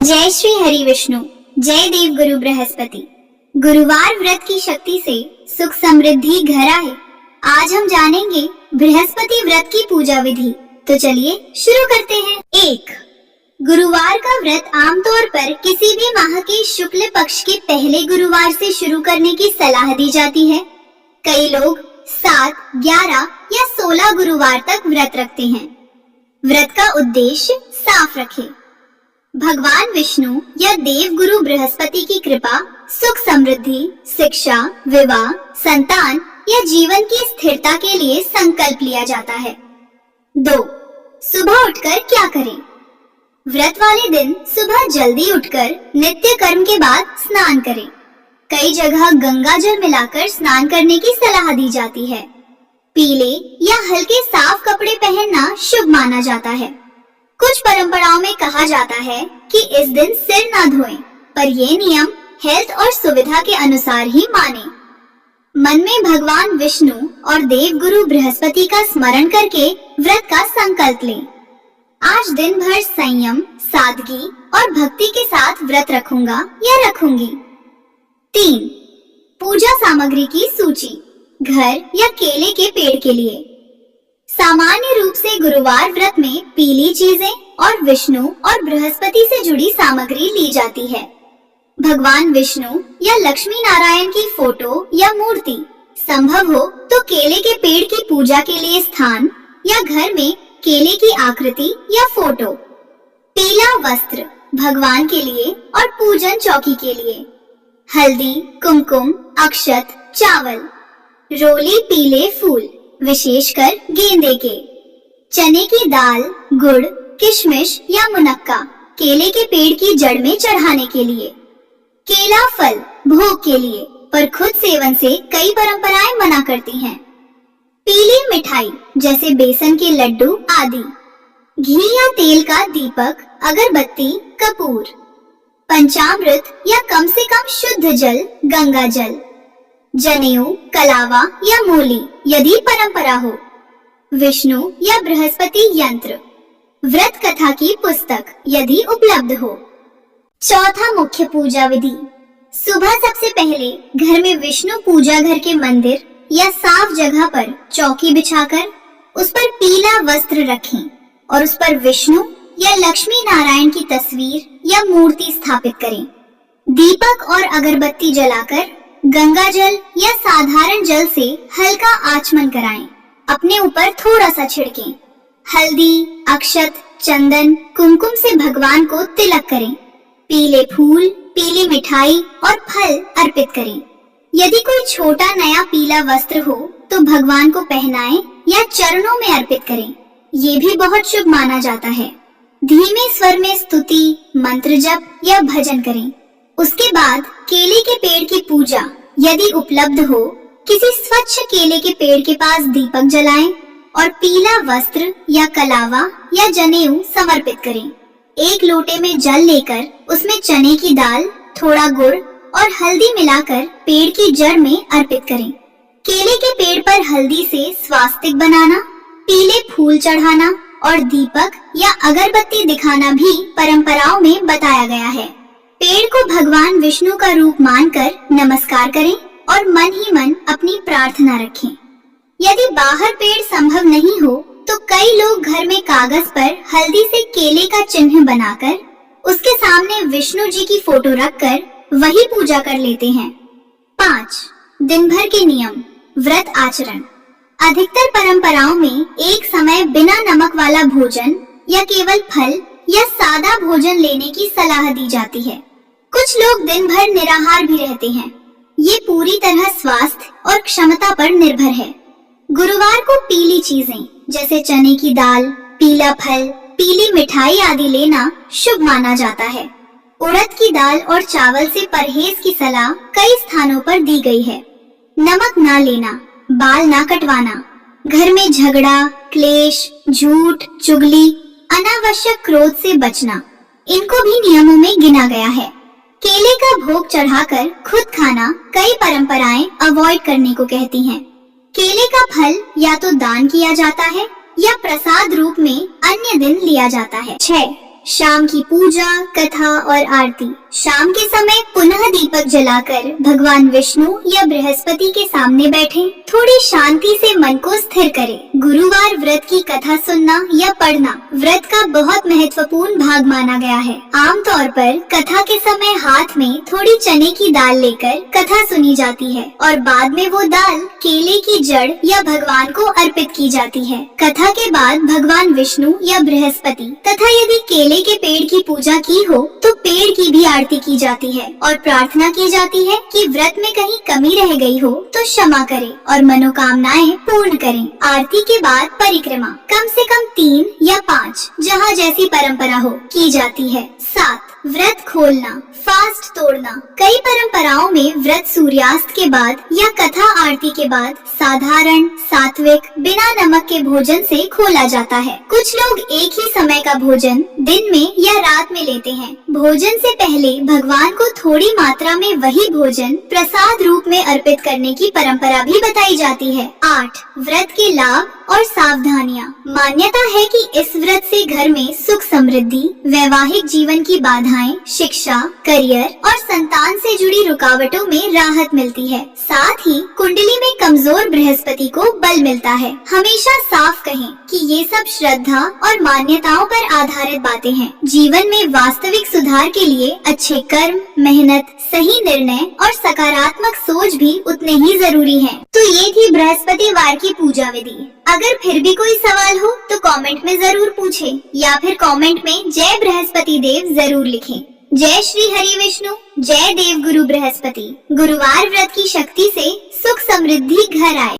जय श्री हरि विष्णु, जय देव गुरु बृहस्पति। गुरुवार व्रत की शक्ति से सुख समृद्धि घर आए। आज हम जानेंगे बृहस्पति व्रत की पूजा विधि। तो चलिए शुरू करते हैं। 1. गुरुवार का व्रत आमतौर पर किसी भी माह के शुक्ल पक्ष के पहले गुरुवार से शुरू करने की सलाह दी जाती है। कई लोग 7, 11 या 16 गुरुवार तक व्रत रखते हैं। व्रत का उद्देश्य साफ रखें। भगवान विष्णु या देव गुरु बृहस्पति की कृपा, सुख समृद्धि, शिक्षा, विवाह, संतान या जीवन की स्थिरता के लिए संकल्प लिया जाता है। 2. सुबह उठकर क्या करें? व्रत वाले दिन सुबह जल्दी उठकर नित्य कर्म के बाद स्नान करें। कई जगह गंगा जल मिलाकर स्नान करने की सलाह दी जाती है। पीले या हल्के साफ कपड़े पहनना शुभ माना जाता है। कुछ परंपराओं में कहा जाता है कि इस दिन सिर ना धोएं, पर ये नियम हेल्थ और सुविधा के अनुसार ही माने। मन में भगवान विष्णु और देव गुरु बृहस्पति का स्मरण करके व्रत का संकल्प लें। आज दिन भर संयम, सादगी और भक्ति के साथ व्रत रखूंगा या रखूंगी। 3. पूजा सामग्री की सूची। घर या केले के पेड़ के लिए सामान्य रूप से गुरुवार व्रत में पीली चीजें और विष्णु और बृहस्पति से जुड़ी सामग्री ली जाती है। भगवान विष्णु या लक्ष्मी नारायण की फोटो या मूर्ति, संभव हो तो केले के पेड़ की पूजा के लिए स्थान या घर में केले की आकृति या फोटो। पीला वस्त्र भगवान के लिए और पूजन चौकी के लिए। हल्दी, कुमकुम, अक्षत, चावल। रोली पीले फूल, विशेषकर गेंदे के। चने की दाल, गुड़, किशमिश या मुनक्का केले के पेड़ की जड़ में चढ़ाने के लिए। केला फल भोग के लिए, पर खुद सेवन से कई परंपराएं मना करती हैं। पीली मिठाई जैसे बेसन के लड्डू आदि। घी या तेल का दीपक, अगरबत्ती, कपूर। पंचामृत या कम से कम शुद्ध जल, गंगा जल। जनेऊ, कलावा या मूली यदि परंपरा हो। विष्णु या बृहस्पति यंत्र। व्रत कथा की पुस्तक यदि उपलब्ध हो। 4. मुख्य पूजा विधि। सुबह सबसे पहले घर में विष्णु पूजा घर के मंदिर या साफ जगह पर चौकी बिछाकर उस पर पीला वस्त्र रखें और उस पर विष्णु या लक्ष्मी नारायण की तस्वीर या मूर्ति स्थापित करें। दीपक और अगरबत्ती जलाकर गंगा जल या साधारण जल से हल्का आचमन कराएं। अपने ऊपर थोड़ा सा छिड़कें। हल्दी, अक्षत, चंदन, कुमकुम से भगवान को तिलक करें। पीले फूल, पीली मिठाई और फल अर्पित करें। यदि कोई छोटा नया पीला वस्त्र हो तो भगवान को पहनाएं या चरणों में अर्पित करें। ये भी बहुत शुभ माना जाता है। धीमे स्वर में स्तुति, मंत्र जप या भजन करें। उसके बाद केले के पेड़ की पूजा यदि उपलब्ध हो, किसी स्वच्छ केले के पेड़ के पास दीपक जलाएं और पीला वस्त्र या कलावा या जनेऊ समर्पित करें। एक लोटे में जल लेकर उसमें चने की दाल, थोड़ा गुड़ और हल्दी मिलाकर पेड़ की जड़ में अर्पित करें। केले के पेड़ पर हल्दी से स्वास्तिक बनाना, पीले फूल चढ़ाना और दीपक या अगरबत्ती दिखाना भी परंपराओं में बताया गया है। पेड़ को भगवान विष्णु का रूप मानकर नमस्कार करें और मन ही मन अपनी प्रार्थना रखें। यदि बाहर पेड़ संभव नहीं हो तो कई लोग घर में कागज पर हल्दी से केले का चिन्ह बनाकर उसके सामने विष्णु जी की फोटो रखकर वही पूजा कर लेते हैं। 5. दिन भर के नियम, व्रत आचरण। अधिकतर परंपराओं में एक समय बिना नमक वाला भोजन या केवल फल या सादा भोजन लेने की सलाह दी जाती है। कुछ लोग दिन भर निराहार भी रहते हैं। ये पूरी तरह स्वास्थ्य और क्षमता पर निर्भर है। गुरुवार को पीली चीजें जैसे चने की दाल, पीला फल, पीली मिठाई आदि लेना शुभ माना जाता है। उड़द की दाल और चावल से परहेज की सलाह कई स्थानों पर दी गई है। नमक ना लेना, बाल ना कटवाना, घर में झगड़ा, क्लेश, झूठ, चुगली, अनावश्यक क्रोध से बचना, इनको भी नियमों में गिना गया है। केले का भोग चढ़ाकर खुद खाना कई परंपराएं अवॉइड करने को कहती हैं। केले का फल या तो दान किया जाता है या प्रसाद रूप में अन्य दिन लिया जाता है। 6. शाम की पूजा, कथा और आरती। शाम के समय पुनः दीपक जलाकर भगवान विष्णु या बृहस्पति के सामने बैठे थोड़ी शांति से मन को स्थिर करें। गुरुवार व्रत की कथा सुनना या पढ़ना व्रत का बहुत महत्वपूर्ण भाग माना गया है। आमतौर पर कथा के समय हाथ में थोड़ी चने की दाल लेकर कथा सुनी जाती है और बाद में वो दाल केले की जड़ या भगवान को अर्पित की जाती है। कथा के बाद भगवान विष्णु या बृहस्पति तथा यदि केले के पेड़ की पूजा की हो तो पेड़ की भी आरती की जाती है और प्रार्थना की जाती है कि व्रत में कहीं कमी रह गई हो तो क्षमा करें और मनोकामनाएं पूर्ण करें। आरती के बाद परिक्रमा कम से कम 3 या 5 जहाँ जैसी परंपरा हो की जाती है। 7 व्रत खोलना, फास्ट तोड़ना। कई परंपराओं में व्रत सूर्यास्त के बाद या कथा आरती के बाद साधारण, सात्विक, बिना नमक के भोजन से खोला जाता है। कुछ लोग एक ही समय का भोजन दिन में या रात में लेते हैं। भोजन से पहले भगवान को थोड़ी मात्रा में वही भोजन प्रसाद रूप में अर्पित करने की परंपरा भी बताई जाती है। 8 व्रत के लाभ और सावधानियाँ। मान्यता है कि इस व्रत से घर में सुख समृद्धि, वैवाहिक जीवन की बाधाएं, शिक्षा, करियर और संतान से जुड़ी रुकावटों में राहत मिलती है। साथ ही कुंडली में कमजोर बृहस्पति को बल मिलता है। हमेशा साफ कहें कि ये सब श्रद्धा और मान्यताओं पर आधारित बातें हैं। जीवन में वास्तविक सुधार के लिए अच्छे कर्म, मेहनत, सही निर्णय और सकारात्मक सोच भी उतने ही जरूरी हैं। तो ये थी बृहस्पतिवार की पूजा विधि। अगर फिर भी कोई सवाल हो तो कमेंट में जरूर पूछें या फिर कमेंट में जय बृहस्पति देव जरूर लिखें। जय श्री हरि विष्णु, जय देव गुरु बृहस्पति। गुरुवार व्रत की शक्ति से सुख समृद्धि घर आए।